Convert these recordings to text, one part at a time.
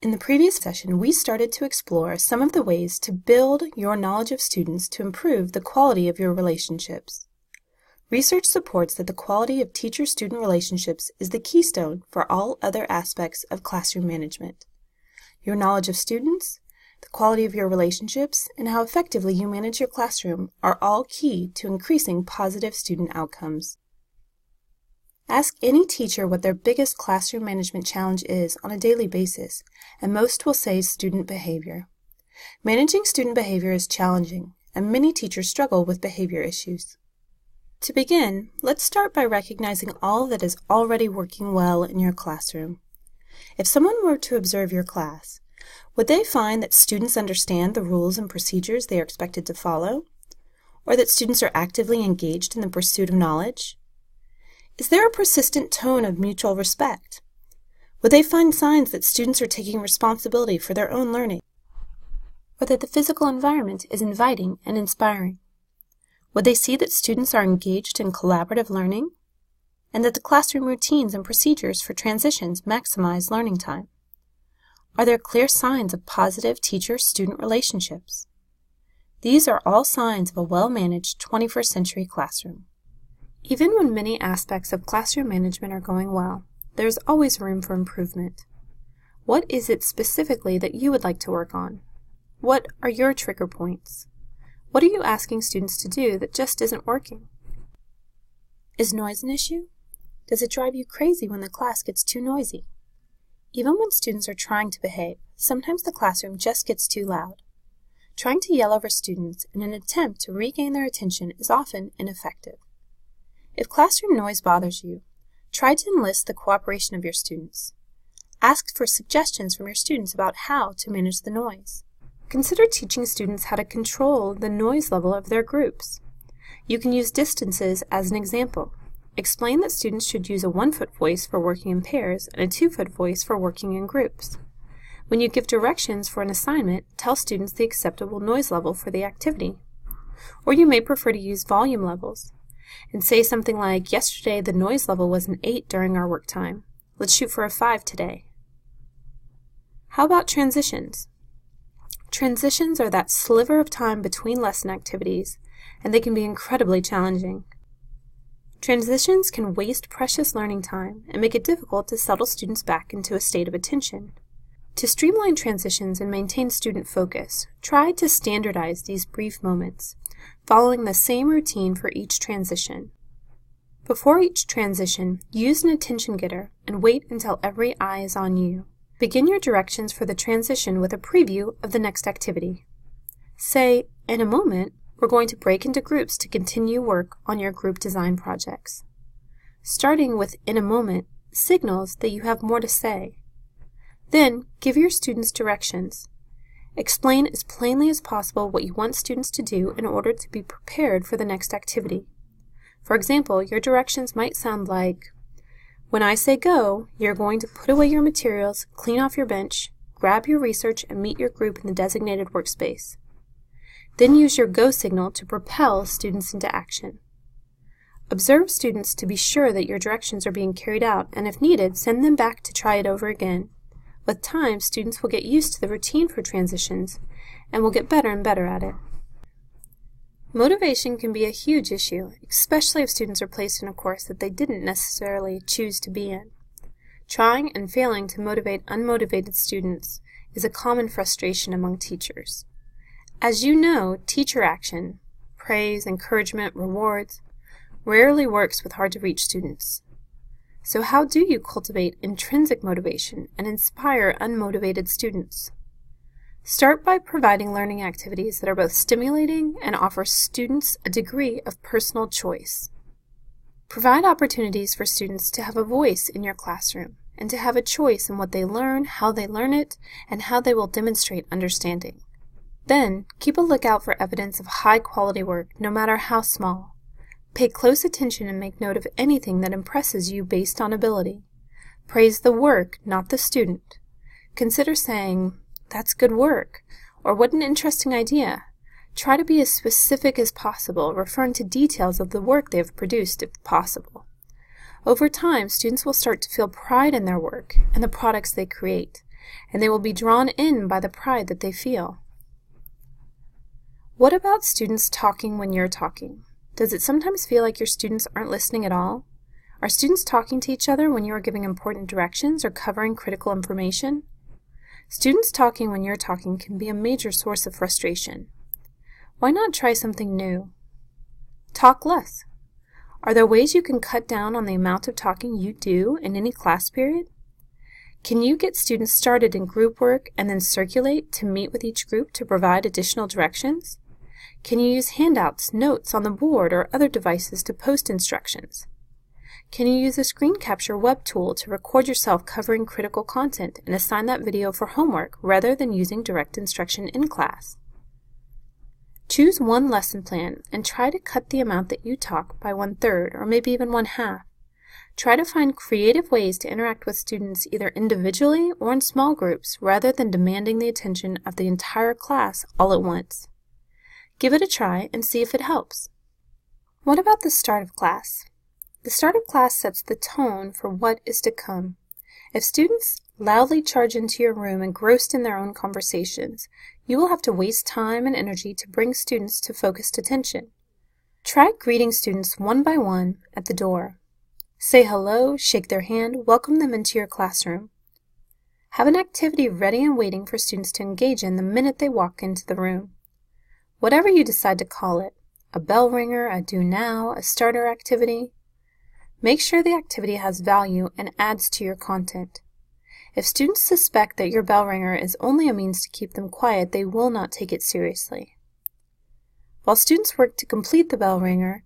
In the previous session, we started to explore some of the ways to build your knowledge of students to improve the quality of your relationships. Research supports that the quality of teacher-student relationships is the keystone for all other aspects of classroom management. Your knowledge of students, the quality of your relationships, and how effectively you manage your classroom are all key to increasing positive student outcomes. Ask any teacher what their biggest classroom management challenge is on a daily basis, and most will say student behavior. Managing student behavior is challenging, and many teachers struggle with behavior issues. To begin, let's start by recognizing all that is already working well in your classroom. If someone were to observe your class, would they find that students understand the rules and procedures they are expected to follow? Or that students are actively engaged in the pursuit of knowledge? Is there a persistent tone of mutual respect? Would they find signs that students are taking responsibility for their own learning? Or that the physical environment is inviting and inspiring? Would they see that students are engaged in collaborative learning? And that the classroom routines and procedures for transitions maximize learning time? Are there clear signs of positive teacher-student relationships? These are all signs of a well-managed 21st century classroom. Even when many aspects of classroom management are going well, there is always room for improvement. What is it specifically that you would like to work on? What are your trigger points? What are you asking students to do that just isn't working? Is noise an issue? Does it drive you crazy when the class gets too noisy? Even when students are trying to behave, sometimes the classroom just gets too loud. Trying to yell over students in an attempt to regain their attention is often ineffective. If classroom noise bothers you, try to enlist the cooperation of your students. Ask for suggestions from your students about how to manage the noise. Consider teaching students how to control the noise level of their groups. You can use distances as an example. Explain that students should use a 1-foot voice for working in pairs and a 2-foot voice for working in groups. When you give directions for an assignment, tell students the acceptable noise level for the activity. Or you may prefer to use volume levels and say something like, "Yesterday the noise level was an 8 during our work time. Let's shoot for a 5 today." How about transitions? Transitions are that sliver of time between lesson activities, and they can be incredibly challenging. Transitions can waste precious learning time and make it difficult to settle students back into a state of attention. To streamline transitions and maintain student focus, try to standardize these brief moments, following the same routine for each transition. Before each transition, use an attention getter and wait until every eye is on you. Begin your directions for the transition with a preview of the next activity. Say, "In a moment, we're going to break into groups to continue work on your group design projects." Starting with "in a moment" signals that you have more to say. Then, give your students directions. Explain as plainly as possible what you want students to do in order to be prepared for the next activity. For example, your directions might sound like, "When I say go, you're going to put away your materials, clean off your bench, grab your research, and meet your group in the designated workspace." Then use your go signal to propel students into action. Observe students to be sure that your directions are being carried out, and if needed, send them back to try it over again. With time, students will get used to the routine for transitions and will get better and better at it. Motivation can be a huge issue, especially if students are placed in a course that they didn't necessarily choose to be in. Trying and failing to motivate unmotivated students is a common frustration among teachers. As you know, teacher action, praise, encouragement, rewards, rarely works with hard-to-reach students. So how do you cultivate intrinsic motivation and inspire unmotivated students? Start by providing learning activities that are both stimulating and offer students a degree of personal choice. Provide opportunities for students to have a voice in your classroom and to have a choice in what they learn, how they learn it, and how they will demonstrate understanding. Then, keep a lookout for evidence of high-quality work, no matter how small. Pay close attention and make note of anything that impresses you based on ability. Praise the work, not the student. Consider saying, "That's good work," or "What an interesting idea." Try to be as specific as possible, referring to details of the work they have produced if possible. Over time, students will start to feel pride in their work and the products they create, and they will be drawn in by the pride that they feel. What about students talking when you're talking? Does it sometimes feel like your students aren't listening at all? Are students talking to each other when you are giving important directions or covering critical information? Students talking when you're talking can be a major source of frustration. Why not try something new? Talk less. Are there ways you can cut down on the amount of talking you do in any class period? Can you get students started in group work and then circulate to meet with each group to provide additional directions? Can you use handouts, notes on the board, or other devices to post instructions? Can you use a screen capture web tool to record yourself covering critical content and assign that video for homework rather than using direct instruction in class? Choose one lesson plan and try to cut the amount that you talk by 1/3 or maybe even 1/2. Try to find creative ways to interact with students either individually or in small groups rather than demanding the attention of the entire class all at once. Give it a try and see if it helps. What about the start of class? The start of class sets the tone for what is to come. If students loudly charge into your room engrossed in their own conversations, you will have to waste time and energy to bring students to focused attention. Try greeting students one by one at the door. Say hello, shake their hand, welcome them into your classroom. Have an activity ready and waiting for students to engage in the minute they walk into the room. Whatever you decide to call it, a bell ringer, a do now, a starter activity, make sure the activity has value and adds to your content. If students suspect that your bell ringer is only a means to keep them quiet, they will not take it seriously. While students work to complete the bell ringer,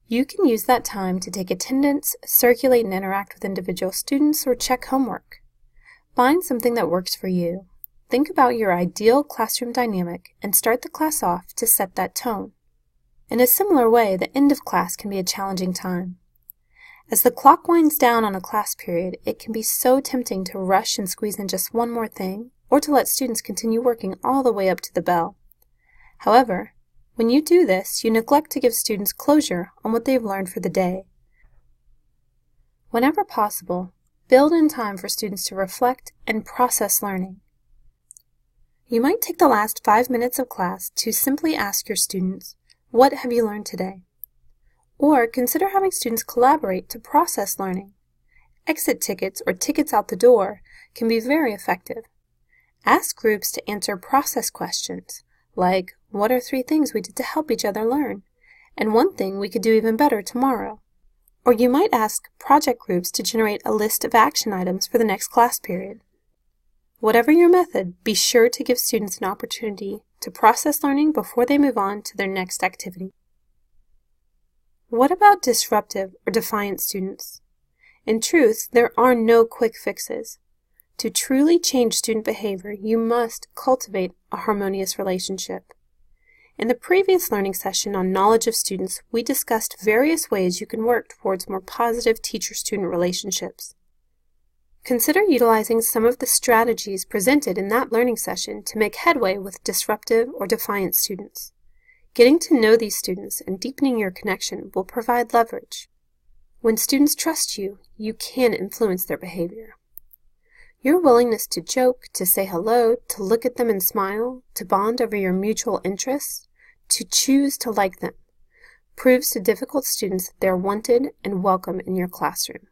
you can use that time to take attendance, circulate and interact with individual students, or check homework. Find something that works for you. Think about your ideal classroom dynamic and start the class off to set that tone. In a similar way, the end of class can be a challenging time. As the clock winds down on a class period, it can be so tempting to rush and squeeze in just one more thing, or to let students continue working all the way up to the bell. However, when you do this, you neglect to give students closure on what they've learned for the day. Whenever possible, build in time for students to reflect and process learning. You might take the last 5 minutes of class to simply ask your students, "What have you learned today?" Or consider having students collaborate to process learning. Exit tickets or tickets out the door can be very effective. Ask groups to answer process questions, like, "What are 3 things we did to help each other learn?" and 1 thing we could do even better tomorrow. Or you might ask project groups to generate a list of action items for the next class period. Whatever your method, be sure to give students an opportunity to process learning before they move on to their next activity. What about disruptive or defiant students? In truth, there are no quick fixes. To truly change student behavior, you must cultivate a harmonious relationship. In the previous learning session on knowledge of students, we discussed various ways you can work towards more positive teacher-student relationships. Consider utilizing some of the strategies presented in that learning session to make headway with disruptive or defiant students. Getting to know these students and deepening your connection will provide leverage. When students trust you, you can influence their behavior. Your willingness to joke, to say hello, to look at them and smile, to bond over your mutual interests, to choose to like them, proves to difficult students that they are wanted and welcome in your classroom.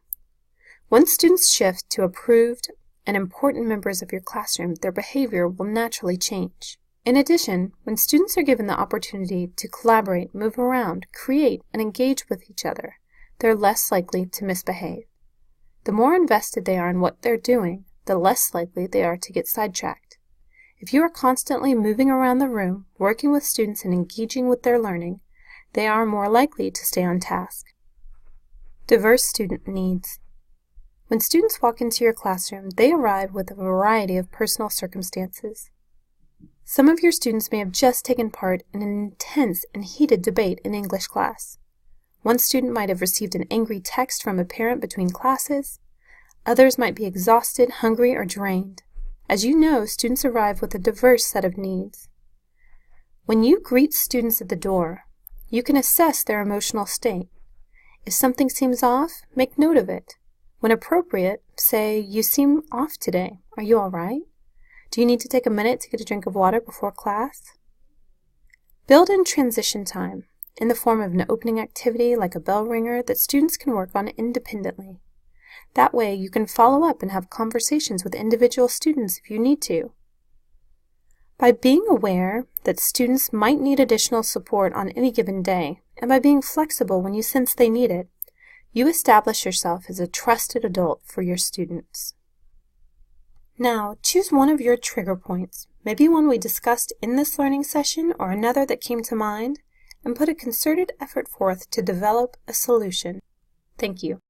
Once students shift to approved and important members of your classroom, their behavior will naturally change. In addition, when students are given the opportunity to collaborate, move around, create, and engage with each other, they're less likely to misbehave. The more invested they are in what they're doing, the less likely they are to get sidetracked. If you are constantly moving around the room, working with students and engaging with their learning, they are more likely to stay on task. Diverse student needs. When students walk into your classroom, they arrive with a variety of personal circumstances. Some of your students may have just taken part in an intense and heated debate in English class. One student might have received an angry text from a parent between classes. Others might be exhausted, hungry, or drained. As you know, students arrive with a diverse set of needs. When you greet students at the door, you can assess their emotional state. If something seems off, make note of it. When appropriate, say, "You seem off today," Are you all right? Do you need to take a minute to get a drink of water before class? Build in transition time in the form of an opening activity like a bell ringer that students can work on independently. That way you can follow up and have conversations with individual students if you need to. By being aware that students might need additional support on any given day, and by being flexible when you sense they need it, you establish yourself as a trusted adult for your students. Now, choose one of your trigger points, maybe one we discussed in this learning session or another that came to mind, and put a concerted effort forth to develop a solution. Thank you.